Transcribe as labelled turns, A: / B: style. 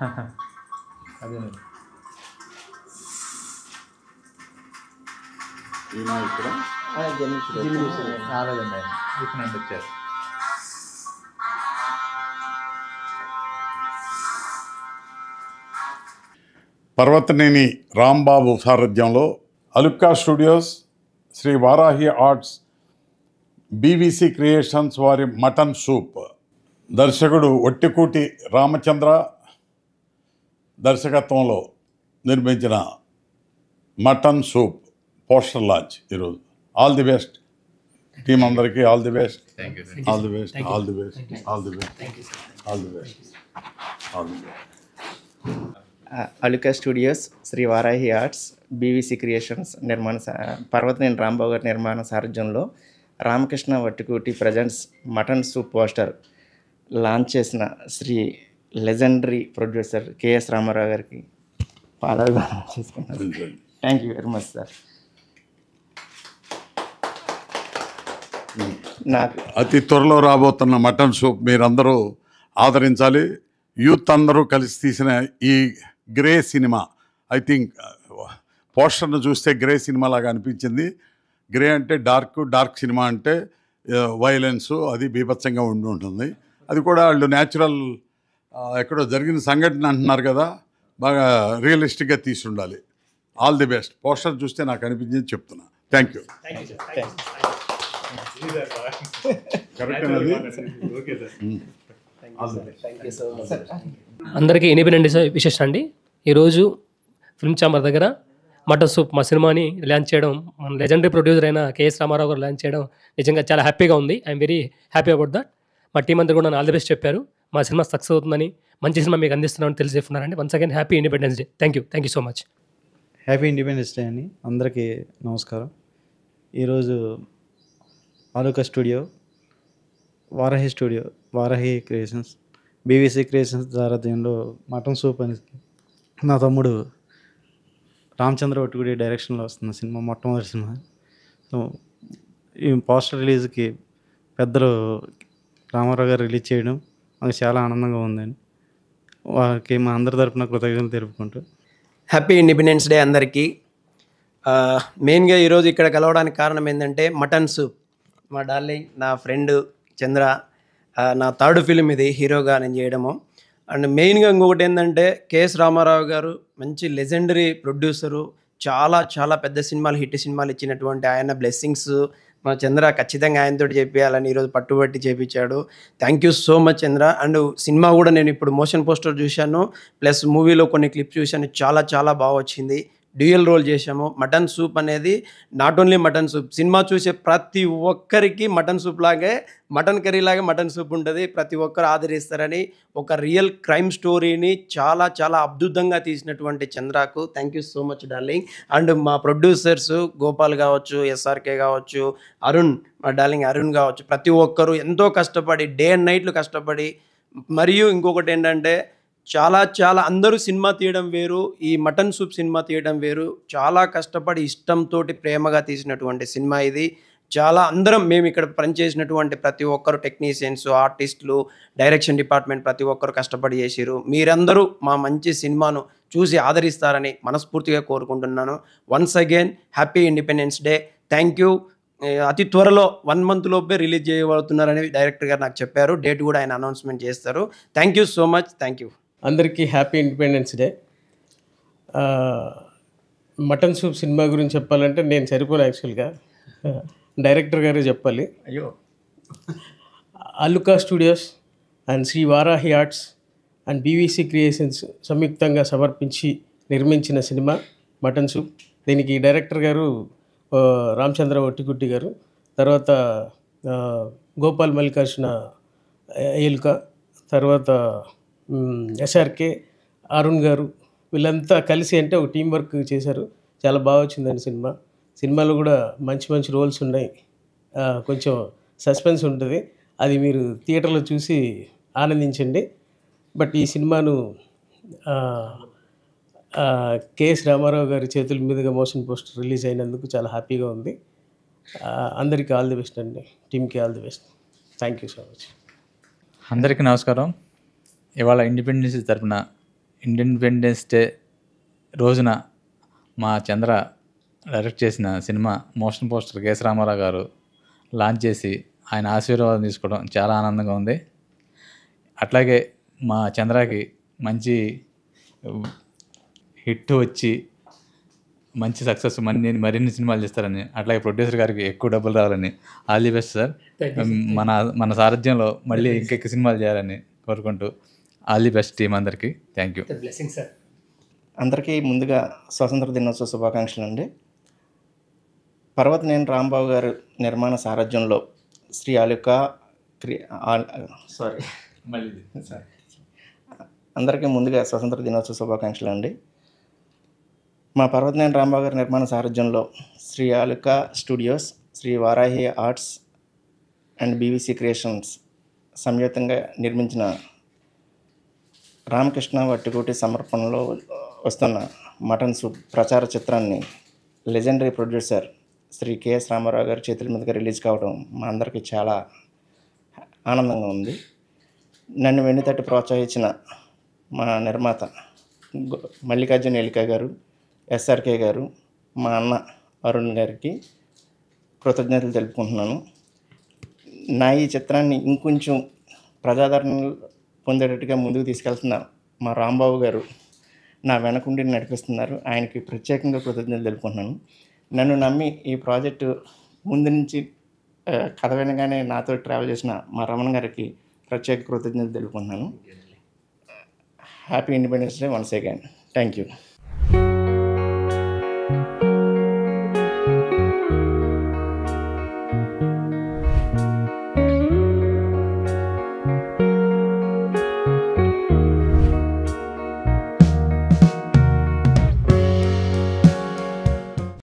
A: అదేనండి.
B: ఇక్కడ
A: రాలేదండి ఆయన ఇక్కడ నుండి వచ్చారు.
B: పర్వతనేని రాంబాబు సారథ్యంలో Alukka studios, Sri Varahi arts, BVC creations వారి మటన్ సూప్, దర్శకుడు ఒట్టికూటి రామచంద్ర దర్శకత్వంలో నిర్మించిన మటన్ సూప్ పోస్టర్ లాంచ్ ఈరోజు. ఆల్ ది బెస్ట్ టీం అందరికీ, all the best, all the best, all the best, all the best, all the best, all the best.
C: Aluka studios, Sri Varahi arts, BVC creations Parvataneni Rambabu గారి నిర్మాణ సారథ్యంలో Ramakrishna Vattikuti presents mutton soup poster launch చేసిన Sri legendary producer KS Ramarao గారికి పాదాభివందనం చేసుకున్నాను. Thank you very much sir. నాకు
B: అతి త్వరలో రాబోతున్న మటన్ సూప్ మీరందరూ ఆదరించాలి. యూత్ అందరూ కలిసి తీసిన ఈ గ్రే సినిమా, ఐ థింక్ పోస్టర్ను చూస్తే గ్రే సినిమా లాగా అనిపించింది. గ్రే అంటే డార్క్ సినిమా అంటే వైలెన్స్ అది బీభత్సంగా ఉండి ఉంటుంది. అది కూడా వాళ్ళు న్యాచురల్ ఎక్కడో జరిగిన సంఘటన అంటున్నారు కదా, బాగా రియలిస్టిక్గా తీసి ఉండాలి. All the best. పోస్టర్ చూస్తే నాకు అనిపించింది చెప్తున్నా. Thank you.
D: అందరికీ ఇండిపెండెన్స్ విశేషం అండి. ఈరోజు ఫిల్మ్ ఛాంబర్ దగ్గర మటన్ సూప్ మా సినిమాని లాంచ్ చేయడం, మన లెజెండరీ ప్రొడ్యూసర్ అయిన కేఎస్ రామారావు గారు లాంచ్ చేయడం నిజంగా చాలా హ్యాపీగా ఉంది. I'm very happy about that. మా టీం అందరూ కూడా ఆల్ ది బెస్ట్ చెప్పారు. మా సినిమా సక్సెస్ అవుతుందని, మంచి సినిమా మీకు అందిస్తున్నామని తెలిసి చెప్తున్నారండి. Once again happy independence day. Thank you so much.
E: Happy independence day అని అందరికీ నమస్కారం. ఈరోజు Aluka studio, Varahi creations, BVC creations సారథ్యంలో మటన్ సూప్ అని నా తమ్ముడు రామచంద్ర ఒట్టికూటి డైరెక్షన్లో వస్తున్న సినిమా, మొట్టమొదటి సినిమా. సో ఈ పోస్టర్ రిలీజ్కి పెద్దలు రామారావు గారు రిలీజ్ చేయడం మాకు చాలా ఆనందంగా ఉందని వారికి మా అందరి తరపున కృతజ్ఞతలు తెలుపుకుంటూ.
F: హ్యాపీ ఇండిపెండెన్స్ డే అందరికీ. మెయిన్గా ఈరోజు ఇక్కడ కలవడానికి కారణం ఏంటంటే మటన్ సూప్. మా డార్లింగ్, నా ఫ్రెండ్ చంద్ర, నా థర్డ్ ఫిలిం ఇది హీరోగా నేను చేయడము. అండ్ మెయిన్గా ఇంకొకటి ఏంటంటే కేఎస్ రామారావు గారు మంచి లెజెండరీ ప్రొడ్యూసరు, చాలా పెద్ద సినిమాలు, హిట్ సినిమాలు ఇచ్చినటువంటి ఆయన బ్లెస్సింగ్స్ మన చంద్ర ఖచ్చితంగా ఆయనతో చేపించాలని ఈరోజు పట్టుబట్టి చేపించాడు. Thank you so much Chandra. And cinema కూడా నేను ఇప్పుడు మోషన్ పోస్టర్ చూశాను, ప్లస్ మూవీలో కొన్ని క్లిప్స్ చూశాను, చాలా బాగా వచ్చింది. డ్యూయల్ రోల్ చేశాము. మటన్ సూప్ అనేది not only mutton soup, cinema చూసే ప్రతి ఒక్కరికి మటన్ సూప్ లాగే, మటన్ కర్రీ లాగే మటన్ సూప్ ఉంటుంది. ప్రతి ఒక్కరు ఆదరిస్తారని ఒక రియల్ క్రైమ్ స్టోరీని చాలా అద్భుతంగా తీసినటువంటి చంద్రకు thank you so much darling. And మా ప్రొడ్యూసర్స్ గోపాల్ కావచ్చు, ఎస్ఆర్కే కావచ్చు, అరుణ్, మా డార్లింగ్ అరుణ్ కావచ్చు, ప్రతి ఒక్కరు ఎంతో కష్టపడి డే అండ్ నైట్లు కష్టపడి, మరియు ఇంకొకటి ఏంటంటే చాలా అందరూ సినిమా తీయడం వేరు, ఈ మటన్ సూప్ సినిమా తీయడం వేరు. చాలా కష్టపడి ఇష్టంతో ప్రేమగా తీసినటువంటి సినిమా ఇది. అందరం మేము ఇక్కడ పనిచేసినటువంటి ప్రతి ఒక్కరు టెక్నీషియన్స్, ఆర్టిస్టులు, డైరెక్షన్ డిపార్ట్మెంట్ ప్రతి ఒక్కరు కష్టపడి చేసిరు. మీరందరూ మా మంచి సినిమాను చూసి ఆదరిస్తారని మనస్ఫూర్తిగా కోరుకుంటున్నాను. Once again happy independence day. Thank you. అతి త్వరలో 1 month లోపే రిలీజ్ చేయబడుతున్నారని డైరెక్టర్ గారు నాకు చెప్పారు. డేట్ కూడా ఆయన అనౌన్స్మెంట్ చేస్తారు. Thank you so much. Thank you.
G: అందరికీ happy independence day. Mutton soup cinema గురించి చెప్పాలంటే నేను సరిపోను, యాక్చువల్గా డైరెక్టర్ గారే చెప్పాలి.
C: అయ్యో.
G: Aluka studios and Sri Varahi arts and BVC creations సంయుక్తంగా సమర్పించి నిర్మించిన సినిమా మటన్ సూప్. దీనికి డైరెక్టర్ గారు రామచంద్ర ఒట్టికుట్టి గారు, తర్వాత గోపాల్ మల్లికార్జున ఏలుక, తర్వాత ఎస్ఆర్కే, అరుణ్ గారు, వీళ్ళంతా కలిసి అంటే ఒక టీం వర్క్ చేశారు. చాలా బాగా వచ్చిందండి సినిమా. సినిమాలో కూడా మంచి రోల్స్ ఉన్నాయి. కొంచెం సస్పెన్స్ ఉంటుంది, అది మీరు థియేటర్లో చూసి ఆనందించండి. బట్ ఈ సినిమాను కేఎస్ రామారావు గారి చేతుల మీదుగా మోషన్ పోస్టర్ రిలీజ్ అయినందుకు చాలా హ్యాపీగా ఉంది. అందరికీ ఆల్ ది బెస్ట్ అండి, టీమ్కి all the best. Thank you so much.
A: అందరికీ నమస్కారం. ఇవాళ ఇండిపెండెన్స్ తరఫున ఇండిపెండెన్స్ డే రోజున మా చంద్ర డైరెక్ట్ చేసిన సినిమా motion poster KS Ramarao garu launch చేసి ఆయన ఆశీర్వాదం తీసుకోవడం చాలా ఆనందంగా ఉంది. అట్లాగే మా చంద్రకి మంచి హిట్ వచ్చి మంచి సక్సెస్ మరిన్ని సినిమాలు చేస్తారని, అట్లాగే ప్రొడ్యూసర్ గారికి ఎక్కువ డబ్బులు రావాలని, ఆల్ ది బెస్ట్ సార్. మన సారథ్యంలో మళ్ళీ ఇంకెక్కువ సినిమాలు చేయాలని కోరుకుంటూ ఆల్ ది బెస్ట్ టీం అందరికీ. Thank you.
D: Blessing sir.
C: అందరికీ ముందుగా స్వాతంత్ర దినోత్సవ శుభాకాంక్షలు అండి. పర్వతనేని రాంబాబు గారు నిర్మాణ సారథ్యంలో శ్రీ అలుకా అందరికీ ముందుగా స్వతంత్ర దినోత్సవ శుభాకాంక్షలు అండి. మా పర్వతనేని రాంబాబు గారి నిర్మాణ సారథ్యంలో Sri Aluka studios, Sri Varahi arts and BVC creations సంయుక్తంగా నిర్మించిన రామకృష్ణ వట్టికోటి సమర్పణలో వస్తున్న మటన్ సూప్ ప్రచార చిత్రాన్ని legendary producer Shri KS Ramarao గారి చేతుల మీదుగా రిలీజ్ కావడం మా అందరికీ చాలా ఆనందంగా ఉంది. నన్ను వెన్నుతట్టి ప్రోత్సహించిన మా నిర్మాత మల్లికార్జున ఎలికా గారు, ఎస్ఆర్కే గారు, మా అన్న అరుణ్ గారికి కృతజ్ఞతలు తెలుపుకుంటున్నాను. నా ఈ చిత్రాన్ని ఇంకొంచెం ప్రజాదరణ పొందేటట్టుగా ముందుకు తీసుకెళ్తున్న మా రాంబాబు గారు నా వెనకుండి నడిపిస్తున్నారు. ఆయనకి ప్రత్యేకంగా కృతజ్ఞతలు తెలుపుకుంటున్నాను. నన్ను నమ్మి ఈ ప్రాజెక్టు ముందు నుంచి కథ వినగానే నాతో ట్రావెల్ చేసిన మా రమణ గారికి ప్రత్యేక కృతజ్ఞతలు తెలుపుకుంటున్నాను. Happy independence day once again. Thank you.